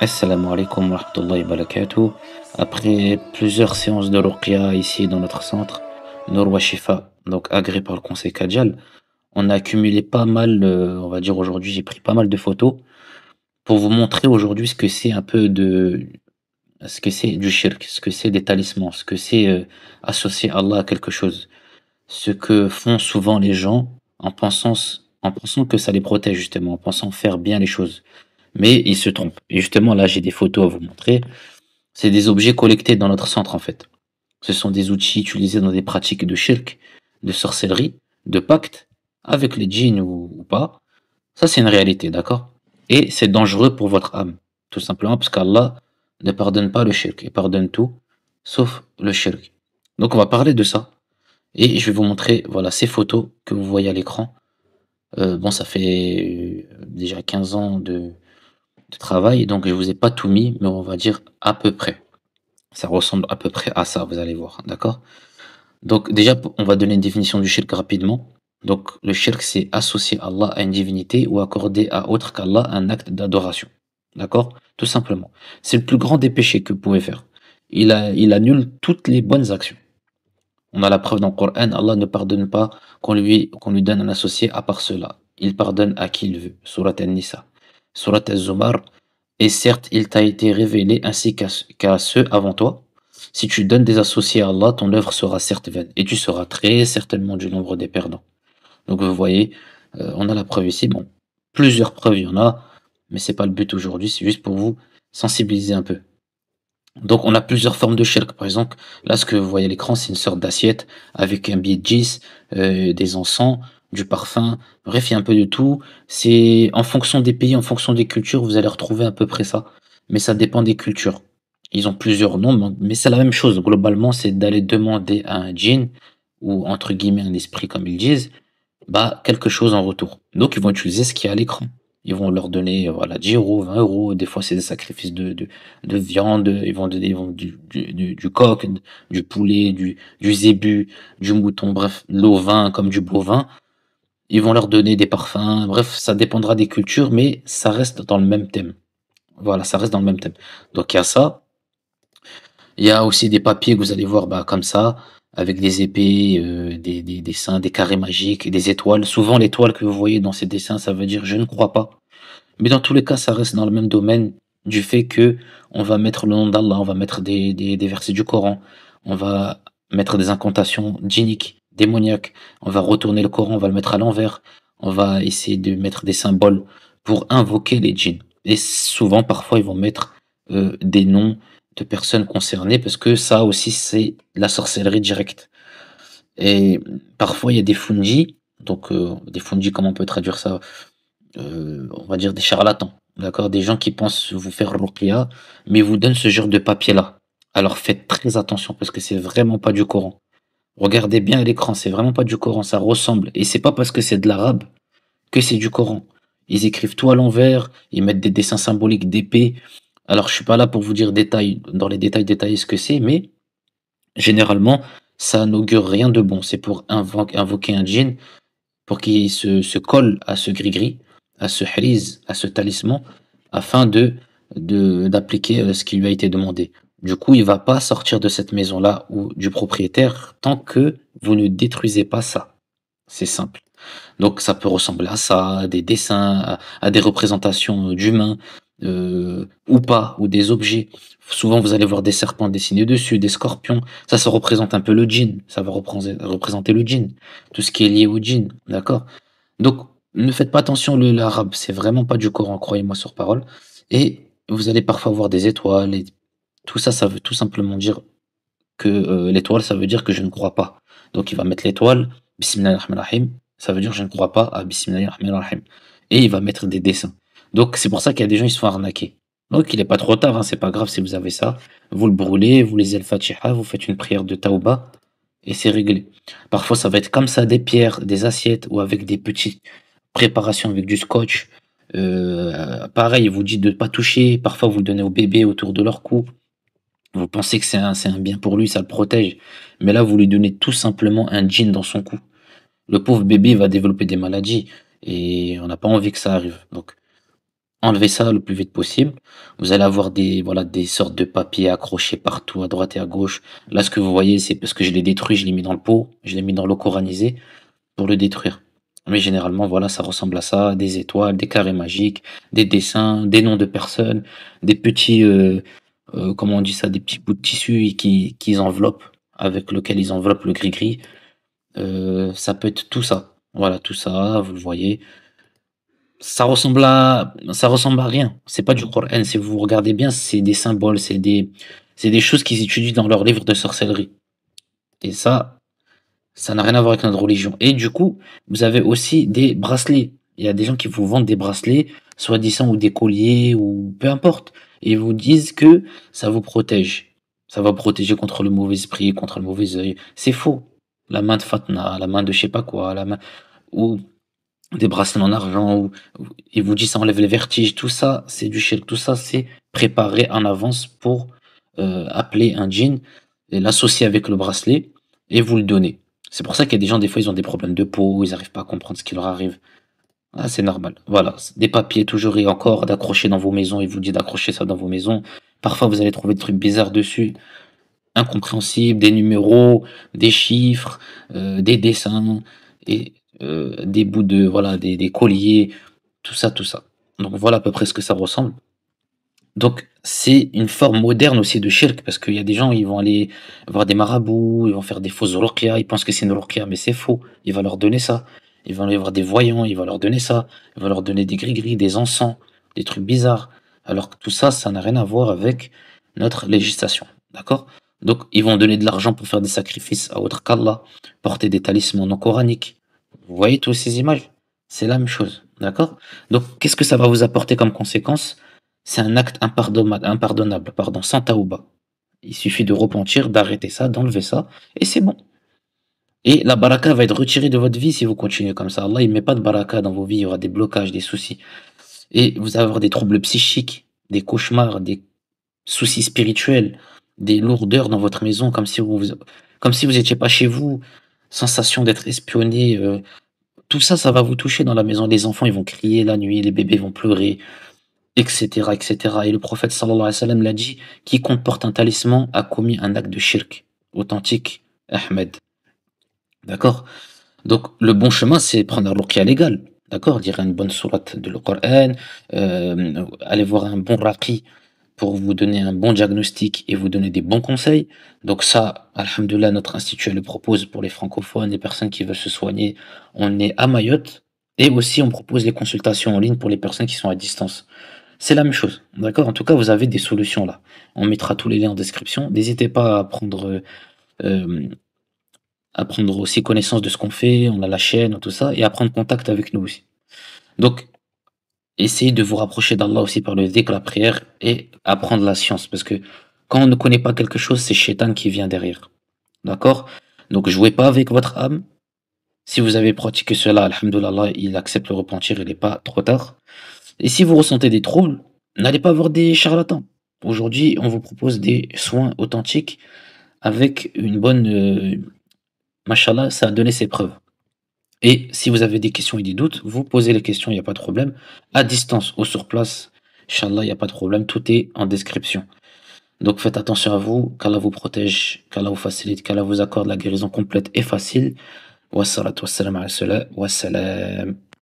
Assalamu alaikum wa rahmatullahi wa barakatuh. Après plusieurs séances de ruqya ici dans notre centre, Nour wa Shifa, donc agréé par le conseil Kajal, on a accumulé pas mal, on va dire aujourd'hui, j'ai pris pas mal de photos pour vous montrer aujourd'hui ce que c'est un peu de, ce que c'est du shirk, ce que c'est des talismans, ce que c'est associer Allah à quelque chose, ce que font souvent les gens en pensant que ça les protège justement, en pensant faire bien les choses. Mais ils se trompent. Et justement, là, j'ai des photos à vous montrer. C'est des objets collectés dans notre centre, en fait. Ce sont des outils utilisés dans des pratiques de shirk, de sorcellerie, de pacte, avec les djinns ou pas. Ça, c'est une réalité, d'accord? Et c'est dangereux pour votre âme, tout simplement parce qu'Allah ne pardonne pas le shirk, il pardonne tout, sauf le shirk. Donc, on va parler de ça. Et je vais vous montrer, voilà, ces photos que vous voyez à l'écran. Bon, ça fait déjà 15 ans de travail, donc je vous ai pas tout mis, mais on va dire à peu près. Ça ressemble à peu près à ça, vous allez voir, d'accord? Donc déjà, on va donner une définition du shirk rapidement. Donc le shirk, c'est associer Allah à une divinité ou accorder à autre qu'Allah un acte d'adoration. D'accord? Tout simplement. C'est le plus grand des péchés que vous pouvez faire. Il annule toutes les bonnes actions. On a la preuve dans le Coran, Allah ne pardonne pas qu'on lui donne un associé à part cela. Il pardonne à qui il veut. Surat An-Nisa. Surat Az-Zumar. Et certes, il t'a été révélé ainsi qu'à ceux avant toi. Si tu donnes des associés à Allah, ton œuvre sera certes vaine, et tu seras très certainement du nombre des perdants. Donc vous voyez, on a la preuve ici. Bon, plusieurs preuves il y en a, mais c'est pas le but aujourd'hui, c'est juste pour vous sensibiliser un peu. Donc on a plusieurs formes de shirk. Par exemple, là ce que vous voyez à l'écran, c'est une sorte d'assiette avec un billet de 10, des encens, du parfum, bref, il y a un peu de tout. C'est en fonction des pays, en fonction des cultures, vous allez retrouver à peu près ça. Mais ça dépend des cultures. Ils ont plusieurs noms, mais c'est la même chose. Globalement, c'est d'aller demander à un djinn, ou entre guillemets un esprit comme ils disent, bah, quelque chose en retour. Donc ils vont utiliser ce qu'il y a à l'écran. Ils vont leur donner, voilà, 10 €, 20 €. Des fois, c'est des sacrifices de viande. Ils vont donner du coq, du poulet, du zébu, du mouton, bref, l'ovin comme du bovin. Ils vont leur donner des parfums. Bref, ça dépendra des cultures, mais ça reste dans le même thème. Voilà, ça reste dans le même thème. Donc il y a ça. Il y a aussi des papiers que vous allez voir, bah, comme ça, avec des épées, des dessins, des carrés magiques, des étoiles. Souvent, l'étoile que vous voyez dans ces dessins, ça veut dire je ne crois pas. Mais dans tous les cas, ça reste dans le même domaine du fait que on va mettre le nom d'Allah, on va mettre des versets du Coran, on va mettre des incantations djinniques, démoniaques, on va retourner le Coran, on va le mettre à l'envers, on va essayer de mettre des symboles pour invoquer les djinns. Et souvent, parfois, ils vont mettre des noms de personnes concernées parce que ça aussi, c'est la sorcellerie directe. Et parfois, il y a des fundis, donc des fundis, comment on peut traduire ça? On va dire des charlatans, d'accord? Des gens qui pensent vous faire ruqya, mais vous donnent ce genre de papier-là. Alors faites très attention parce que c'est vraiment pas du Coran. Regardez bien à l'écran, c'est vraiment pas du Coran, ça ressemble. Et c'est pas parce que c'est de l'arabe que c'est du Coran. Ils écrivent tout à l'envers, ils mettent des dessins symboliques d'épées. Alors je suis pas là pour vous dire dans les détails détailler ce que c'est, mais généralement, ça n'augure rien de bon. C'est pour invoquer un djinn pour qu'il se colle à ce gris-gris, à ce hriz, à ce talisman, afin d'appliquer ce qui lui a été demandé. Du coup, il va pas sortir de cette maison-là ou du propriétaire tant que vous ne détruisez pas ça. C'est simple. Donc ça peut ressembler à ça, à des dessins, à des représentations d'humains, ou pas, ou des objets. Souvent, vous allez voir des serpents dessinés dessus, des scorpions. Ça représente un peu le djinn. Ça va représenter le djinn. Tout ce qui est lié au djinn, d'accord? Donc, ne faites pas attention, l'arabe, c'est vraiment pas du Coran, croyez-moi sur parole. Et vous allez parfois voir des étoiles. Et tout ça, ça veut tout simplement dire que l'étoile, ça veut dire que je ne crois pas. Donc il va mettre l'étoile, Bismillah ar-Rahman ar-Rahim, ça veut dire je ne crois pas à Bismillah ar-Rahman ar-Rahim. Et il va mettre des dessins. Donc c'est pour ça qu'il y a des gens, ils se font arnaquer. Donc il n'est pas trop tard, hein, c'est pas grave si vous avez ça. Vous le brûlez, vous lisez le Fatiha, vous faites une prière de Tauba, et c'est réglé. Parfois ça va être comme ça, des pierres, des assiettes, ou avec des petites préparations avec du scotch. Pareil, il vous dit de ne pas toucher, parfois vous le donnez au bébé autour de leur cou. Vous pensez que c'est un bien pour lui, ça le protège. Mais là, vous lui donnez tout simplement un djinn dans son cou. Le pauvre bébé va développer des maladies et on n'a pas envie que ça arrive. Donc, enlevez ça le plus vite possible. Vous allez avoir des, voilà, des sortes de papiers accrochés partout, à droite et à gauche. Là, ce que vous voyez, c'est parce que je l'ai détruit, je l'ai mis dans le pot, je l'ai mis dans l'eau coranisée pour le détruire. Mais généralement, voilà, ça ressemble à ça, des étoiles, des carrés magiques, des dessins, des noms de personnes, des petits, comment on dit ça, des petits bouts de tissu qu'ils enveloppent, avec lequel ils enveloppent le gris-gris. Ça peut être tout ça. Voilà, tout ça, vous le voyez. Ça ressemble à rien. C'est pas du Coran. Si vous regardez bien, c'est des symboles, c'est des choses qu'ils étudient dans leurs livres de sorcellerie. Et ça n'a rien à voir avec notre religion. Et du coup, vous avez aussi des bracelets. Il y a des gens qui vous vendent des bracelets, soi-disant, ou des colliers, ou peu importe. Et ils vous disent que ça vous protège. Ça va protéger contre le mauvais esprit, contre le mauvais œil. C'est faux. La main de Fatna, la main de je sais pas quoi, la main, ou des bracelets en argent, ou ils vous disent ça enlève les vertiges. Tout ça, c'est du shirk. Tout ça, c'est préparé en avance pour appeler un djinn et l'associer avec le bracelet et vous le donner. C'est pour ça qu'il y a des gens, des fois, ils ont des problèmes de peau, ils n'arrivent pas à comprendre ce qui leur arrive. Ah, c'est normal. Voilà. Des papiers toujours et encore d'accrocher dans vos maisons. Il vous dit d'accrocher ça dans vos maisons. Parfois, vous allez trouver des trucs bizarres dessus, incompréhensibles, des numéros, des chiffres, des dessins et des bouts de, voilà, des colliers, tout ça, tout ça. Donc voilà à peu près ce que ça ressemble. Donc, c'est une forme moderne aussi de shirk, parce qu'il y a des gens, ils vont aller voir des marabouts, ils vont faire des fausses ruqya, ils pensent que c'est une ruqya, mais c'est faux. Il va leur donner ça. Ils vont aller voir des voyants, il va leur donner ça. Il va leur donner des gris-gris, des encens, des trucs bizarres. Alors que tout ça, ça n'a rien à voir avec notre législation. D'accord? Donc, ils vont donner de l'argent pour faire des sacrifices à autre qu'Allah, porter des talismans non coraniques. Vous voyez toutes ces images? C'est la même chose. D'accord? Donc, qu'est-ce que ça va vous apporter comme conséquence? C'est un acte impardonnable, pardon, sans taouba. Il suffit de repentir, d'arrêter ça, d'enlever ça, et c'est bon. Et la baraka va être retirée de votre vie si vous continuez comme ça. Allah, il met pas de baraka dans vos vies, il y aura des blocages, des soucis. Et vous allez avoir des troubles psychiques, des cauchemars, des soucis spirituels, des lourdeurs dans votre maison, comme si vous étiez pas chez vous, sensation d'être espionné. Tout ça, ça va vous toucher dans la maison. Les enfants, ils vont crier la nuit, les bébés vont pleurer, etc., etc. Et le prophète sallallahu alayhi wa sallam l'a dit, quiconque porte un talisman a commis un acte de shirk. Authentique, Ahmed. D'accord? Donc, le bon chemin, c'est prendre un ruqya légal. D'accord? Dire une bonne sourate de le Coran, aller voir un bon raqi pour vous donner un bon diagnostic et vous donner des bons conseils. Donc ça, alhamdoulilah, notre institut le propose pour les francophones, les personnes qui veulent se soigner. On est à Mayotte et aussi on propose les consultations en ligne pour les personnes qui sont à distance. C'est la même chose, d'accord? En tout cas, vous avez des solutions là. On mettra tous les liens en description. N'hésitez pas euh, à prendre aussi connaissance de ce qu'on fait. On a la chaîne, tout ça, et à prendre contact avec nous aussi. Donc, essayez de vous rapprocher d'Allah aussi par le dhikr, la prière, et apprendre la science. Parce que quand on ne connaît pas quelque chose, c'est Shaitan qui vient derrière. D'accord? Donc, jouez pas avec votre âme. Si vous avez pratiqué cela, alhamdoulilah, il accepte le repentir, il n'est pas trop tard. Et si vous ressentez des troubles, n'allez pas voir des charlatans. Aujourd'hui, on vous propose des soins authentiques avec une bonne, mashallah, ça a donné ses preuves. Et si vous avez des questions et des doutes, vous posez les questions, il n'y a pas de problème. À distance ou sur place, Inch'Allah, il n'y a pas de problème, tout est en description. Donc faites attention à vous, qu'Allah vous protège, qu'Allah vous facilite, qu'Allah vous accorde la guérison complète et facile. Wassalatu wassalamu ala rasulillah, wassalam.